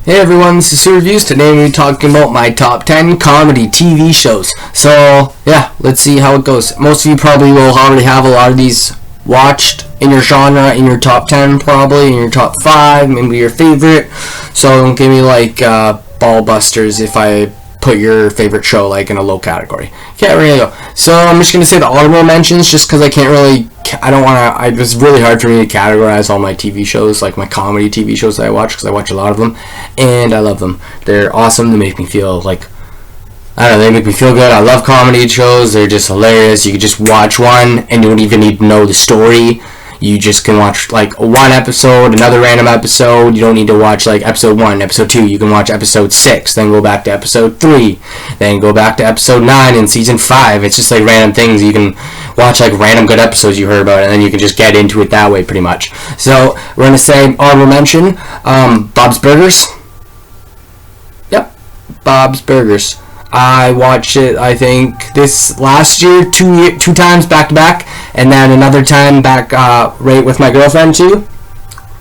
Hey everyone, this is Sue Reviews. Today we're talking about my top 10 comedy TV shows. So, yeah, let's see how it goes. Most of you probably will already have a lot of these watched in your genre, in your top 10 probably, in your top 5, maybe your favorite. So don't give me like ball busters if I put your favorite show like in a low category. Can't really go. So I'm just going to say the honorable mentions just because it was really hard for me to categorize all my TV shows, like my comedy TV shows that I watch, because I watch a lot of them, and I love them. They're awesome. They make me feel like, I don't know, they make me feel good. I love comedy shows. They're just hilarious. You can just watch one and you don't even need to know the story. You just can watch like one episode, another random episode. You don't need to watch like episode 1, episode 2. You can watch episode 6, then go back to episode 3, then go back to episode 9 in season 5. It's just like random things. You can watch like random good episodes you heard about, and then you can just get into it that way pretty much. So we're going to say honorable mention, Bob's Burgers. Yep, Bob's Burgers. I watched it, I think, this last year, two times back to back, and then another time back right with my girlfriend too.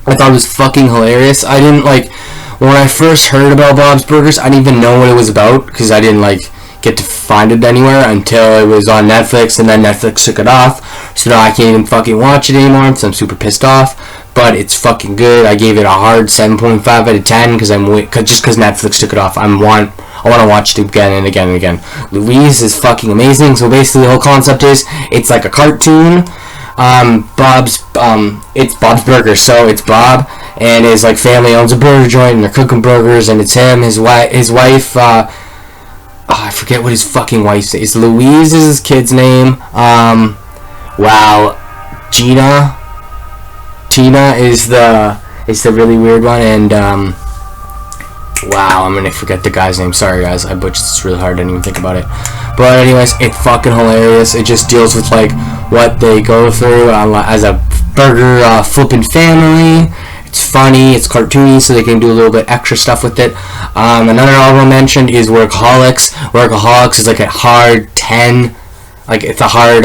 I thought it was fucking hilarious. I didn't when I first heard about Bob's Burgers, I didn't even know what it was about because I didn't get to find it anywhere until it was on Netflix, and then Netflix took it off. So now I can't even fucking watch it anymore, so I'm super pissed off. But it's fucking good. I gave it a hard 7.5 out of 10 because Netflix took it off. I want to watch it again and again and again. Louise is fucking amazing. So basically the whole concept is it's like a cartoon. It's Bob's Burgers. So it's Bob and his family owns a burger joint and they're cooking burgers, and it's him, his wife, I forget what his fucking wife's name is. Louise is his kid's name. Tina is the really weird one, and I'm gonna forget the guy's name. Sorry guys, I butchered this really hard. I didn't even think about it. But anyways, it's fucking hilarious. It just deals with what they go through as a burger flipping family. It's funny, it's cartoony, so they can do a little bit extra stuff with it. Another honorable mention is Workaholics. Workaholics is a hard 10. It's a hard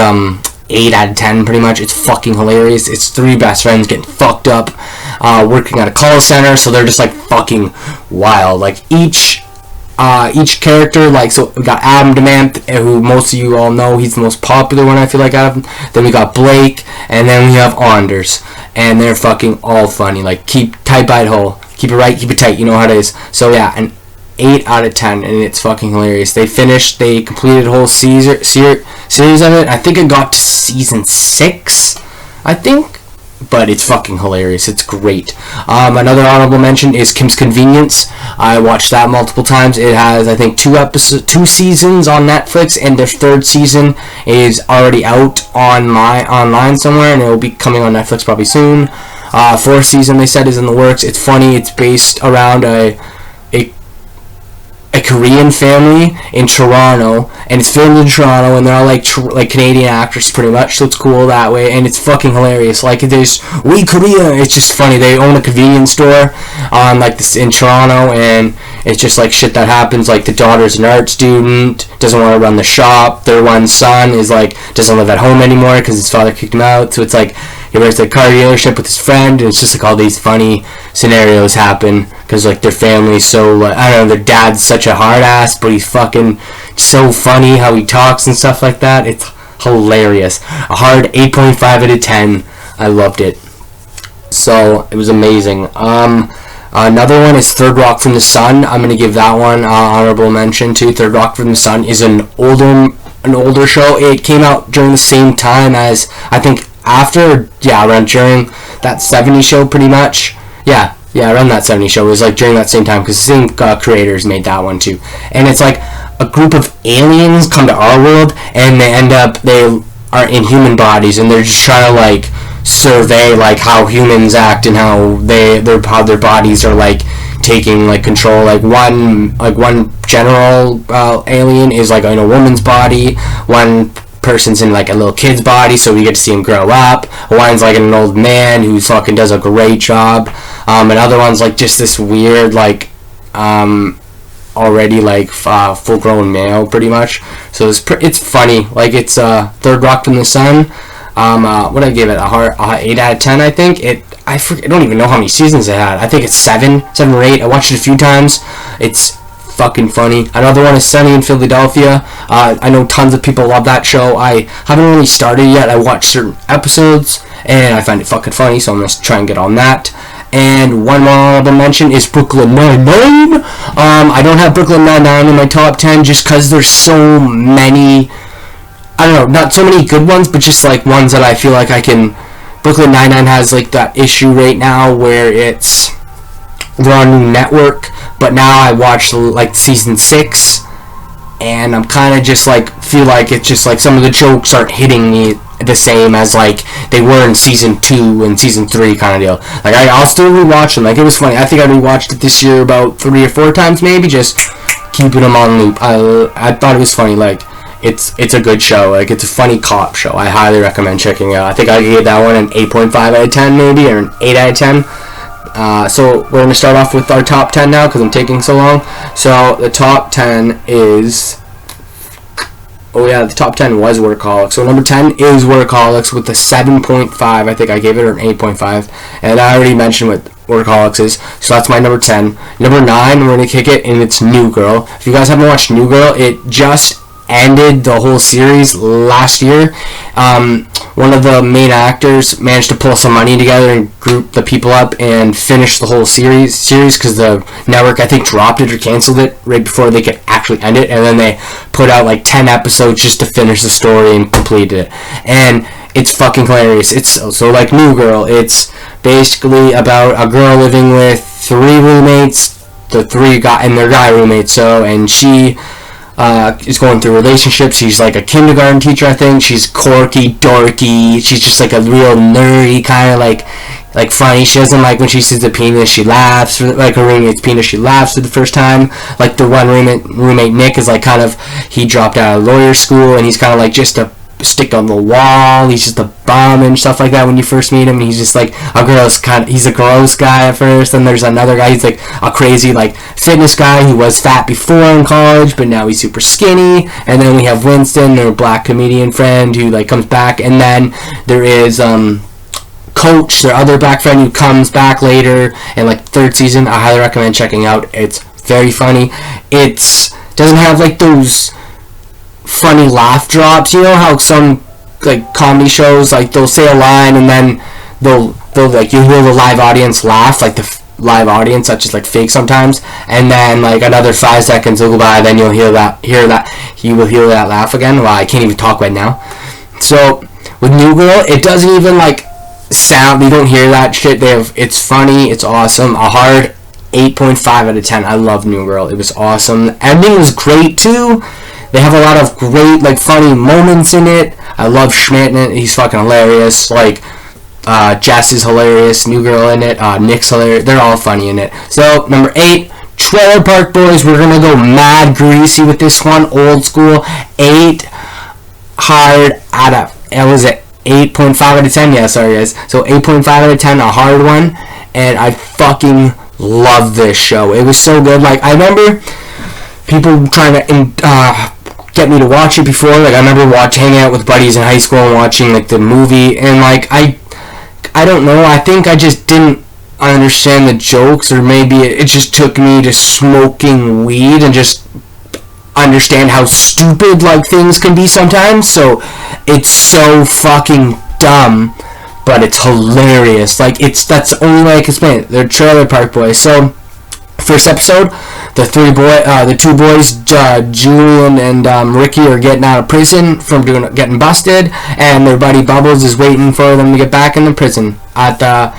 8 out of 10 pretty much. It's fucking hilarious. It's 3 best friends getting fucked up, working at a call center, so they're just fucking wild. Each character, so we got Adam DeMant, who most of you all know, he's the most popular one I feel like out of them. Then we got Blake, and then we have Anders, and they're fucking all funny. Keep tight by the hole, keep it right, keep it tight, you know how it is. So yeah, an 8 out of 10, and it's fucking hilarious. They completed a whole series of it. I think it got to season 6, I think, but it's fucking hilarious. It's great. Another honorable mention is Kim's Convenience. I watched that multiple times. It has, I think, 2 seasons on Netflix, and their 3rd season is already out online somewhere, and it will be coming on Netflix probably soon. 4th season, they said, is in the works. It's funny. It's based around a Korean family in Toronto, and it's filmed in Toronto, and they're all like Canadian actors pretty much, so it's cool that way, and it's fucking hilarious. There's We Korea, it's just funny. They own a convenience store this in Toronto, and it's just shit that happens. The daughter's an art student, doesn't want to run the shop. Their one son is doesn't live at home anymore because his father kicked him out, so it's he works at a car dealership with his friend, and it's just all these funny scenarios happen because their family's so I don't know, their dad's such a hard ass, but he's fucking so funny how he talks and stuff like that. It's hilarious. A hard 8.5 out of 10. I loved it. So it was amazing. Another one is Third Rock from the Sun. I'm gonna give that one honorable mention too. Third Rock from the Sun is an older show. It came out during the same time as, I think, around during that 70s show pretty much. Yeah, around that 70s show. It was during that same time because the same creators made that one too. And it's a group of aliens come to our world, and they are in human bodies, and they're just trying to survey how humans act and how their bodies are taking control. One general alien is in a woman's body. One person's in a little kid's body, so we get to see him grow up. One's an old man who fucking does a great job. Another one's just this weird already full grown male pretty much. So it's funny. It's Third Rock from the Sun. What I give it, a 8 out of 10 I think. I don't even know how many seasons it had. I think it's 7 or 8. I watched it a few times. It's fucking funny. Another one is Sunny in Philadelphia. I know tons of people love that show. I haven't really started yet. I watched certain episodes, and I find it fucking funny, so I'm going to try and get on that. And one more honorable mention is Brooklyn Nine-Nine. I don't have Brooklyn Nine-Nine in my top 10 just because there's so many, I don't know, not so many good ones, but just like ones that I feel like I can. Brooklyn Nine-Nine has like that issue right now where they're on a new network, but now I watched like season 6, and I'm kind of just like, feel like it's just like some of the jokes aren't hitting me the same as like they were in season 2 and season 3 kind of deal. Like I'll still rewatch them. Like it was funny. I think I rewatched it this year about 3 or 4 times maybe, just keeping them on loop. I thought it was funny. Like it's a good show. Like it's a funny cop show. I highly recommend checking it out. I think I gave that one an 8.5 out of 10 maybe, or an 8 out of 10. So we're going to start off with our top 10 now because I'm taking so long. So the top 10 is... Oh yeah, the top 10 was Workaholics. So number 10 is Workaholics with a 7.5. I think I gave it an 8.5. And I already mentioned what Workaholics is. So that's my number 10. Number 9, we're going to kick it, and it's New Girl. If you guys haven't watched New Girl, it just ended the whole series last year. One of the main actors managed to pull some money together and group the people up and finish the whole series because the network, I think, dropped it or canceled it right before they could actually end it, and then they put out like 10 episodes just to finish the story and complete it. And it's fucking hilarious. It's so like New Girl. It's basically about a girl living with 3 roommates, the 3 guy and their guy roommates. So, and she is going through relationships. She's like a kindergarten teacher, I think. She's quirky, dorky. She's just like a real nerdy kind of like funny. She doesn't like when she sees a penis. She laughs. Like her roommate's penis, she laughs for the first time. Like the one roommate Nick is like kind of, he dropped out of lawyer school and he's kind of like just a stick on the wall. He's just a bum and stuff like that when you first meet him. And he's just like he's a gross guy at first. And there's another guy, he's like a crazy like fitness guy who was fat before in college, but now he's super skinny. And then we have Winston, their black comedian friend, who like comes back. And then there is Coach, their other black friend, who comes back later in like 3rd season. I highly recommend checking out. It's very funny. It doesn't have like those funny laugh drops. You know how some like comedy shows, like they'll say a line and then they'll like, you hear the live audience laugh, like the live audience that's just like fake sometimes, and then like another 5 seconds will go by, then you'll hear that laugh again. Well, I can't even talk right now. So with New Girl, it doesn't even like sound, you don't hear that shit. It's funny, it's awesome. A hard 8.5 out of 10. I love New Girl. It was awesome. The ending was great too. They have a lot of great, like, funny moments in it. I love Schmidt in it. He's fucking hilarious. Like, Jess is hilarious. New Girl in it. Nick's hilarious. They're all funny in it. So, number 8, Trailer Park Boys. We're going to go mad greasy with this one. Old school. 8 hard out of, was it 8.5 out of 10? Yeah, sorry, guys. So, 8.5 out of 10, a hard one. And I fucking love this show. It was so good. Like, I remember people trying to get me to watch it before. Like I remember hanging out with buddies in high school and watching like the movie, and like I don't know, I think I just didn't understand the jokes, or maybe it just took me to smoking weed and just understand how stupid like things can be sometimes. So it's so fucking dumb, but it's hilarious. Like that's the only way I can explain it. They're Trailer Park Boys. So first episode, the 2 boys, Julian and Ricky, are getting out of prison from getting busted, and their buddy Bubbles is waiting for them to get back in the prison at the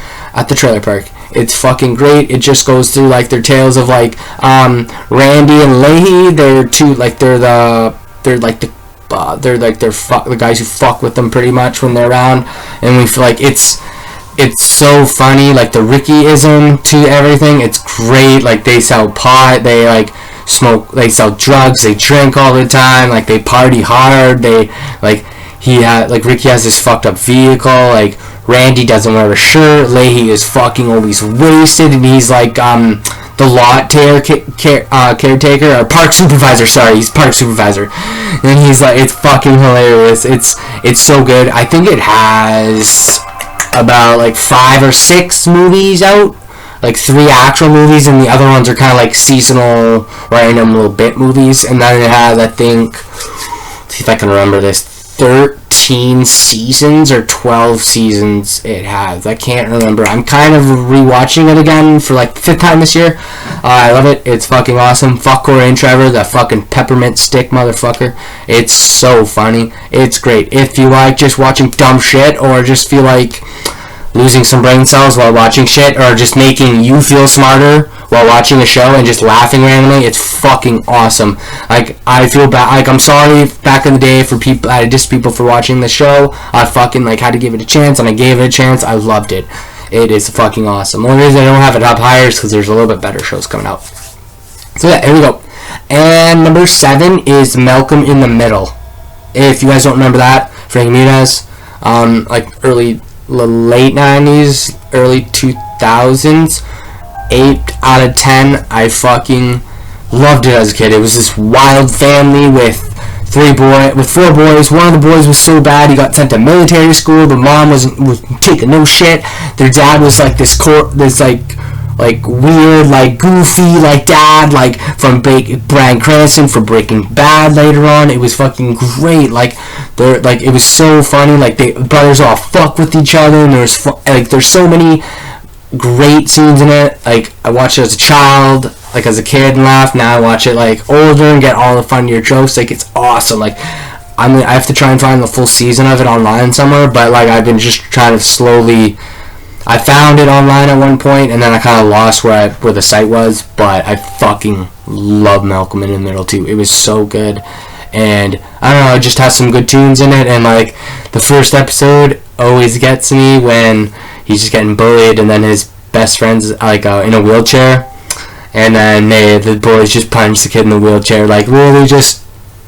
trailer park. It's fucking great. It just goes through like their tales of like Randy and Leahy. They're the guys who fuck with them pretty much when they're around, and we feel like it's so funny, like the Ricky-ism to everything. It's great. Like they sell pot, they like smoke, they sell drugs, they drink all the time, like they party hard. They like Ricky has this fucked up vehicle. Like Randy doesn't wear a shirt. Leahy is fucking always wasted, and he's like the lot caretaker or park supervisor. Sorry, he's park supervisor, and he's like, it's fucking hilarious. It's so good. I think it has about like 5 or 6 movies out, like 3 actual movies, and the other ones are kind of like seasonal, random little bit movies. And then it has, I think, let's see if I can remember this, 13 seasons or 12 seasons it has. I can't remember. I'm kind of rewatching it again for like the 5th time this year. I love it. It's fucking awesome. Fuck Corey and Trevor, that fucking peppermint stick motherfucker. It's so funny. It's great. If you like just watching dumb shit, or just feel like losing some brain cells while watching shit, or just making you feel smarter while watching a show and just laughing randomly, it's fucking awesome. Like, I feel bad. Like, I'm sorry back in the day for people, I dissed people for watching the show. I fucking like had to give it a chance, and I gave it a chance. I loved it. It is fucking awesome. The only reason I don't have it up higher is because there's a little bit better shows coming out. So yeah, here we go. And number 7 is Malcolm in the Middle. If you guys don't remember that, Frank Muniz, like late 90s, early 2000s, 8 out of 10. I fucking loved it as a kid. It was this wild family with 4 boys. One of the boys was so bad he got sent to military school. The mom was taking no shit. Their dad was like this weird, like goofy, like dad, like from Bryan Cranston for Breaking Bad later on. It was fucking great. Like it was so funny. Like the brothers all fuck with each other, and there's so many great scenes in it. Like, I watched it as a child, like as a kid, and laughed. Now I watch it like older and get all the funnier jokes. Like, it's awesome. Like, I have to try and find the full season of it online somewhere, but like I've been just trying to slowly. I found it online at one point, and then I kind of lost where the site was. But I fucking love Malcolm in the Middle too. It was so good, and I don't know, it just has some good tunes in it. And like the first episode always gets me when he's just getting bullied, and then his best friend's like in a wheelchair, and then the boys just punch the kid in the wheelchair, like really just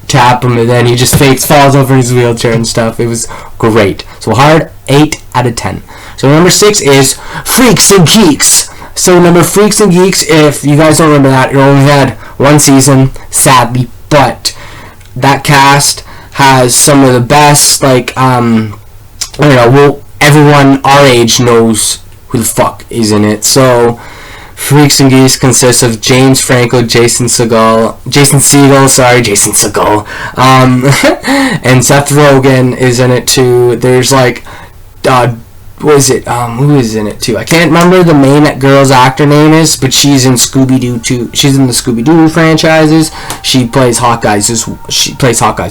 tap him, and then he just falls over his wheelchair and stuff. It was great. So hard, 8 out of 10. So number 6 is Freaks and Geeks. So number Freaks and Geeks, if you guys don't remember that, it only had 1 season, sadly, but that cast has some of the best, like, I don't know, well, everyone our age knows who the fuck is in it. So Freaks and Geeks consists of James Franco, Jason Segel, and Seth Rogen is in it too. There's like, what is it? Who is in it too? I can't remember the main girl's actor name is, but she's in Scooby-Doo too. She's in the Scooby-Doo franchises. She plays Hawkeye's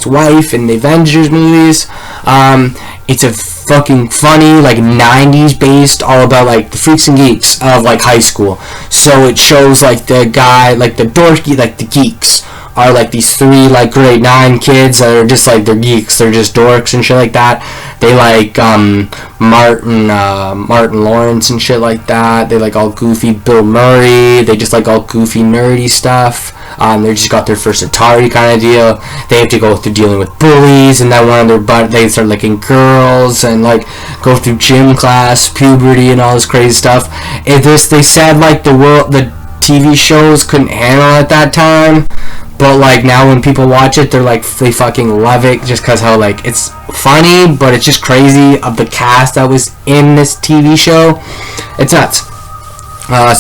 wife in the Avengers movies. It's a fucking funny, like 90s based, all about like the freaks and geeks of like high school. So it shows like the guy, like the dorky, like the geeks are like these 3 like grade 9 kids that are just like, they're geeks, they're just dorks and shit like that. They like Martin Lawrence and shit like that. They like all goofy Bill Murray. They just like all goofy nerdy stuff. They just got their first Atari kind of deal. They have to go through dealing with bullies, and then they start liking girls, and like go through gym class, puberty, and all this crazy stuff. They said like the TV shows couldn't handle it at that time, but like now when people watch it, they fucking love it, just because how like it's funny, but it's just crazy of the cast that was in this TV show. It's nuts.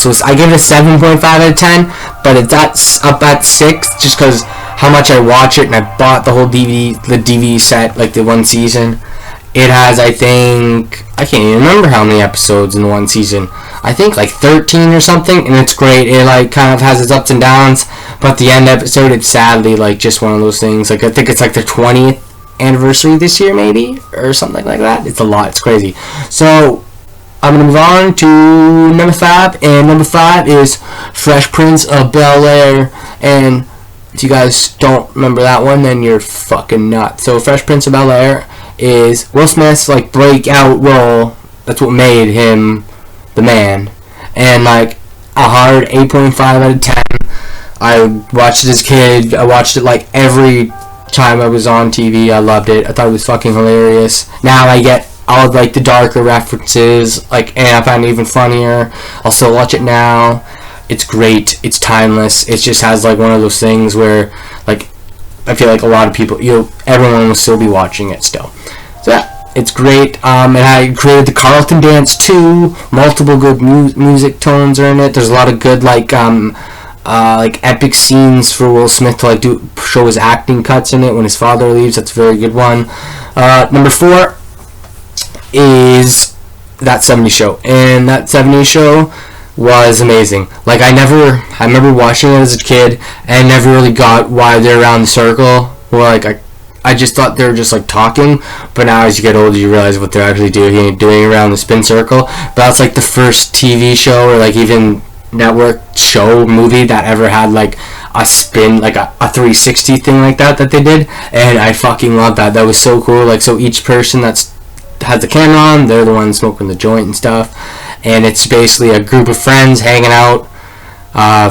So I give it a 7.5 out of 10, but that's up at 6 just because how much I watch it, and I bought the whole DVD set, like the 1 season. It has, I think, I can't even remember how many episodes in the 1 season. I think like 13 or something, and it's great. It like kind of has its ups and downs, but the end episode, it's sadly like just one of those things. Like I think it's like their 20th anniversary this year, maybe, or something like that. It's a lot. It's crazy. So I'm going to move on to number 5, and number 5 is Fresh Prince of Bel-Air, and if you guys don't remember that one, then you're fucking nuts. So Fresh Prince of Bel-Air is Will Smith's like breakout role. That's what made him the man, and like a hard 8.5 out of 10. I watched it as a kid. I watched it like every time I was on TV. I loved it. I thought it was fucking hilarious. Now I get all of like the darker references, like, and I find it even funnier. I'll still watch it now. It's great. It's timeless. It just has like one of those things where like I feel like a lot of people, everyone will still be watching it still. So yeah, It's great. And I created the Carlton dance too. Multiple good music tones are in it. There's a lot of good like epic scenes for Will Smith to like show his acting cuts in it when his father leaves. That's a very good one. Number 4 is That 70s Show, and That 70s Show was amazing. Like I remember watching it as a kid and never really got why they're around the circle. Or like I just thought they were just like talking, but now as you get older you realize what they're actually doing around the spin circle. But that's like the first TV show or like even network show movie that ever had like a spin, like a 360 thing like that they did, and I fucking love that. That was so cool. Like, so each person has the camera on, they're the ones smoking the joint and stuff, and it's basically a group of friends hanging out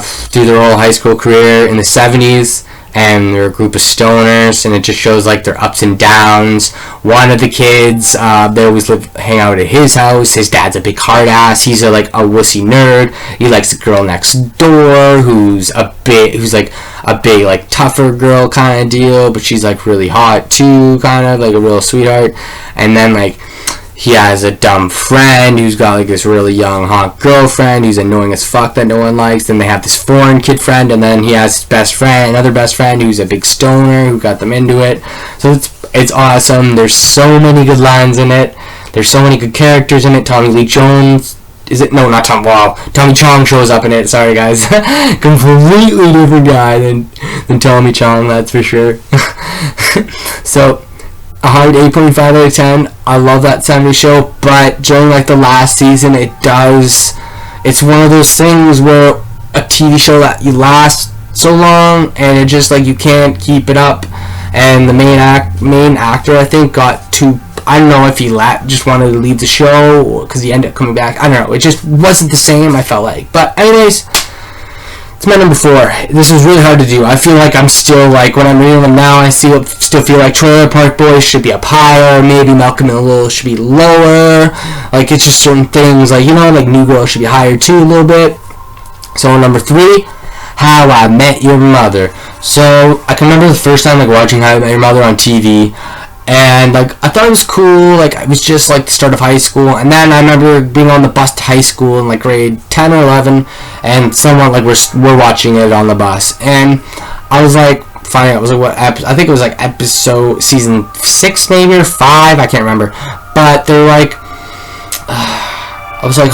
through their whole high school career in the 70s, and they're a group of stoners, and it just shows like their ups and downs. One of the kids, they always hang out at his house. His dad's a big hard ass. He's a wussy nerd. He likes the girl next door who's like a big like tougher girl kind of deal, but she's like really hot too, kind of like a real sweetheart. And then like he has a dumb friend who's got like this really young hot girlfriend who's annoying as fuck that no one likes. Then they have this foreign kid friend, and then he has his another best friend who's a big stoner who got them into it. So it's awesome. There's so many good lines in it. There's so many good characters in it. Tommy Lee Jones, is it? No, not Tom. Wow, Tommy Chong shows up in it. Sorry guys, completely different guy than Tommy Chong, that's for sure. So a hard 8.5 out of 10. I love That 70s Show, but during like the last season, it's one of those things where a TV show that you last so long and it just like you can't keep it up, and the main actor I think got too, I don't know if he just wanted to leave the show because he ended up coming back. I don't know, it just wasn't the same, I felt like. But anyways, it's my number 4. This is really hard to do. I feel like I'm still like, when I'm reading them now, I still feel like Trailer Park Boys should be up higher, maybe Malcolm in the Middle should be lower. Like, it's just certain things, like, you know, like New Girl should be higher too a little bit. So number 3, How I Met Your Mother. So I can remember the first time like watching How I Met Your Mother on TV, and like I thought it was cool. Like it was just like the start of high school, and then I remember being on the bus to high school in like grade 10 or 11, and someone like we're watching it on the bus, and I was like, finding out, it was like I think it was like episode season 6 maybe or 5, I can't remember, but they're like. I was like,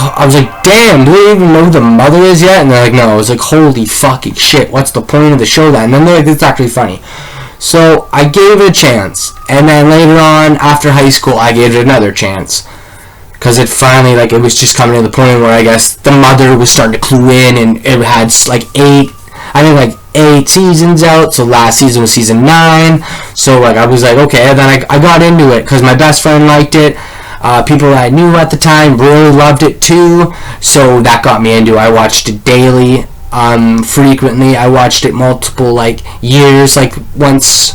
damn, do they even know who the mother is yet? And they're like, no. I was like, holy fucking shit, what's the point of the show then? And then they're like, it's actually funny. So I gave it a chance, and then later on, after high school, I gave it another chance. Because it finally, like, it was just coming to the point where I guess the mother was starting to clue in, and it had like 8 seasons out, so last season was season 9. So like I was like, okay, and then I got into it, because my best friend liked it. People that I knew at the time really loved it too, so that got me into it. I watched it daily, frequently. I watched it multiple like years, like once.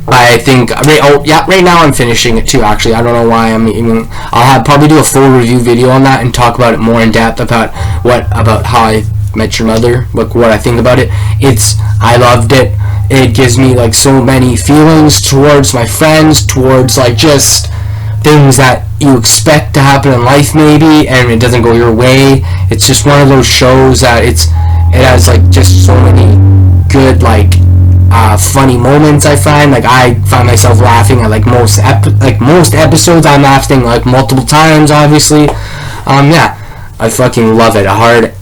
I think right now I'm finishing it too. Actually, I don't know why I'll probably do a full review video on that and talk about it more in depth about How I Met Your Mother, what I think about it. I loved it. It gives me like so many feelings towards my friends, towards like just things that you expect to happen in life maybe, and it doesn't go your way. It's just one of those shows that it has like just so many good like funny moments. I find myself laughing at like most episodes. I'm laughing like multiple times, obviously. I fucking love it. A hard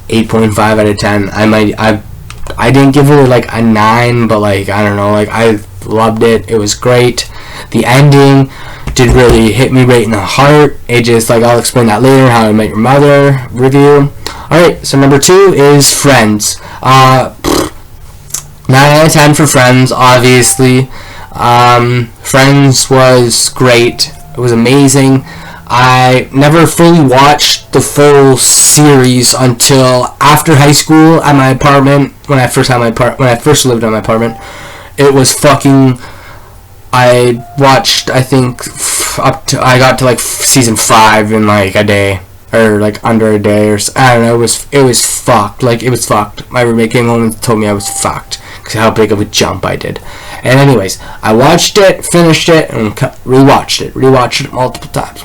8.5 out of 10. I didn't give it like a 9, but like I don't know, like I loved it. It was great. The ending did really hit me right in the heart. It just like, I'll explain that later, How I Met Your Mother review. Alright, so number 2 is Friends. 9 out of 10 for Friends, obviously. Friends was great. It was amazing. I never fully watched the full series until after high school at my apartment, when I first lived in my apartment. It was fucking, I watched, I think, I got to like season 5 in like a day, or like under a day, or I don't know. It was fucked. Like, it was fucked. My roommate came home and told me I was fucked because how big of a jump I did. And anyways, I watched it, finished it, and rewatched it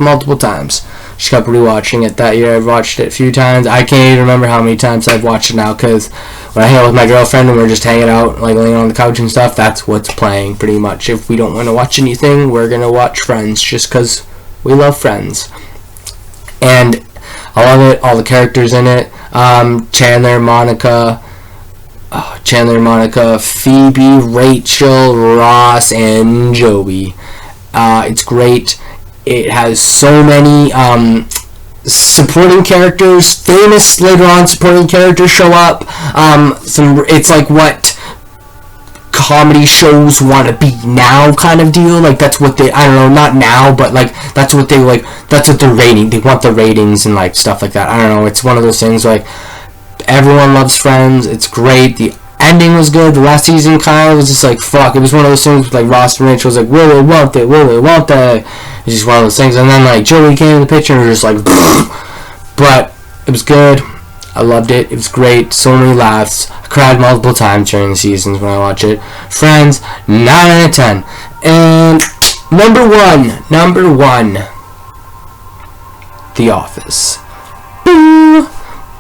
multiple times. Just kept rewatching it that year. I've watched it a few times. I can't even remember how many times I've watched it now, because when I hang out with my girlfriend and we're just hanging out, like laying on the couch and stuff, that's what's playing pretty much. If we don't want to watch anything, we're going to watch Friends, just because we love Friends. And I love it, all the characters in it. Chandler, Monica, Phoebe, Rachel, Ross, and Joey. It's great. It has so many supporting characters, famous later on supporting characters show up. It's like what comedy shows want to be now kind of deal. Like that's what they, I don't know, not now, but like that's what they like. That's what they're rating. They want the ratings and like stuff like that. I don't know. It's one of those things like everyone loves Friends. It's great. The ending was good. The last season kind of was just like fuck. It was one of those things with like Ross and Rachel was like will they want that. It's just one of those things. And then like Joey came in the picture and was just like but it was good. I loved it. It was great. So many laughs. I cried multiple times during the seasons when I watch it. Friends, 9 out of 10. And number one, The Office. Boo,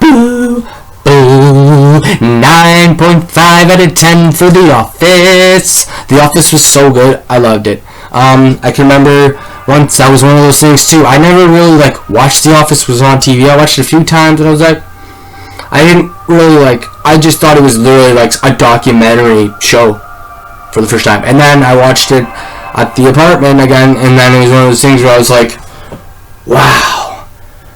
boo, boo. 9.5 out of 10 for The Office. The Office was so good. I loved it. I can remember once that was one of those things too. I never really like watched The Office. Was on TV. I watched it a few times and I was like, I didn't really like, I just thought it was literally like a documentary show for the first time. And then I watched it at the apartment again, and then it was one of those things where I was like, wow,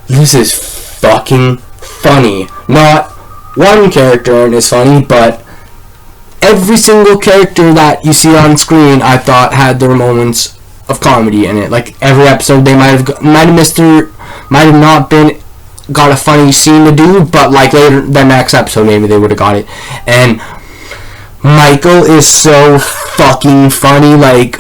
this is fucking funny. Not one character is funny, but every single character that you see on screen I thought had their moments of comedy in it. Like every episode they might have not got a funny scene to do, but like later the next episode maybe they would have got it. And Michael is so fucking funny. Like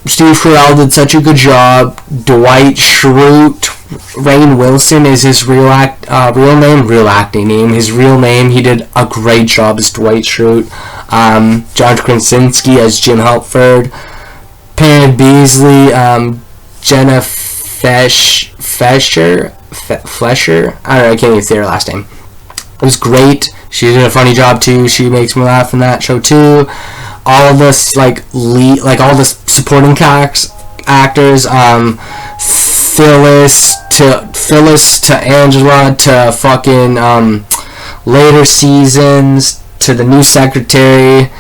Steve Carell did such a good job. Dwight Schrute, Rainn Wilson is his real acting name. His real name, he did a great job as Dwight Schrute. John Krasinski as Jim Halpert, Pam Beesly, Jenna Flesher, I don't know, I can't even say her last name. It was great. She did a funny job too. She makes me laugh in that show too. All of this all the supporting actors, Phyllis to Angela to fucking later seasons to the new secretary,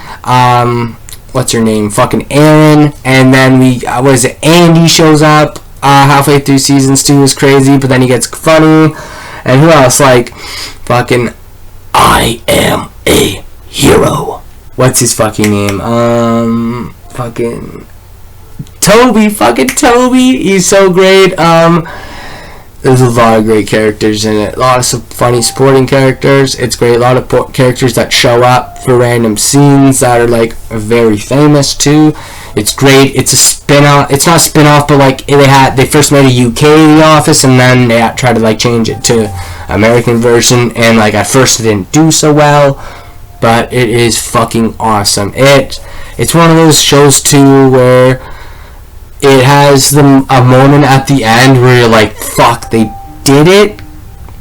what's her name, fucking Erin, and then Andy shows up halfway through seasons 2 is crazy, but then he gets funny. And who else? Like fucking I am a hero. What's his fucking name? Fucking Toby. He's so great. There's a lot of great characters in it. A lot of funny supporting characters. It's great. A lot of characters that show up for random scenes that are like very famous too. It's great. It's a spin-off. It's not a spin-off, but like they first made a UK The Office, and then they tried to like change it to American version, and like at first it didn't do so well, but it is fucking awesome. It's one of those shows too where it has a moment at the end where you're like, fuck, they did it.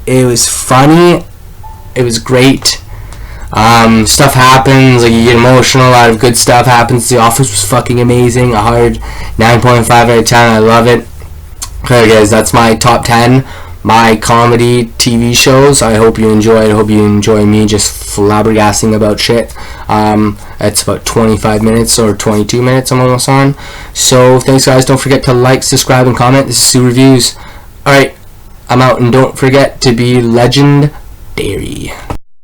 It was funny. It was great. Stuff happens, like you get emotional, a lot of good stuff happens. The Office was fucking amazing. A hard 9.5 out of 10. I love it. Okay guys, that's my top 10 my comedy TV shows. I hope you enjoy it. I hope you enjoy me just flabbergasting about shit. It's about 25 minutes or 22 minutes I'm almost on. So thanks guys. Don't forget to like, subscribe, and comment. This is Sue Reviews. Alright, I'm out, and don't forget to be legendary.